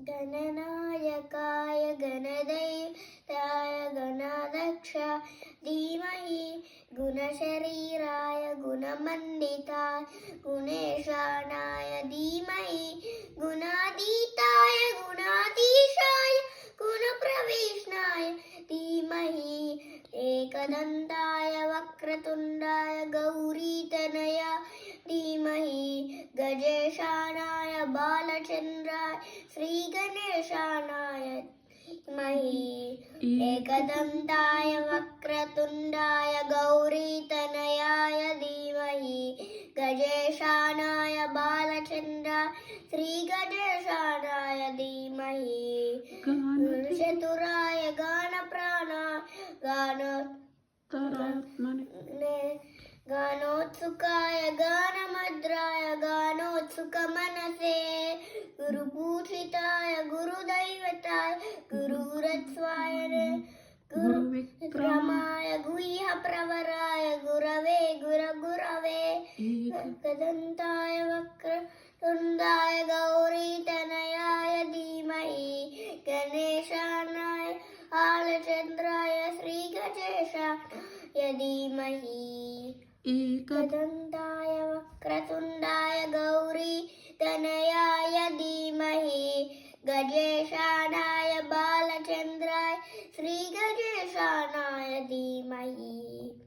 गणनायकाय गणदैवताय गणाध्यक्ष धीमहि गुणशरीराय गुणमण्डिताय गुणेशानाय धीमहि गुणातीताय गुणाधीशाय गुणप्रविष्णाय धीमहि एकदन्ताय वक्रतुण्डाय गौरीतनया धीमहि गजेशानाय बालचन्द्राय श्रीगणेशानाय धीमहि एकदन्ताय वक्रतुण्डाय गौरीतनयाय धीमहि गजेशानाय बालचन्द्राय श्रीगणेशानाय धीमहि गुणचतुराय गानप्राणाय गानोत्सुकाय गानमद्राय गानोत्सुकमनसे गुरुपूजिताय गुरुदैवताय गुरुरत्स्वाय गुरुविक्रमाय गुह्यप्रवराय गुरवे गुरवे एकदन्ताय वक्रतुण्डाय गौरीतनयाय धीमहि गणेशानाय बालचन्द्राय श्रीगणेशाय धीमहि एकदन्ताय वक्रतुण्डाय गौरीतनयाय धीमहि गजेशानाय बालचन्द्राय श्रीगणेशानाय धीमहि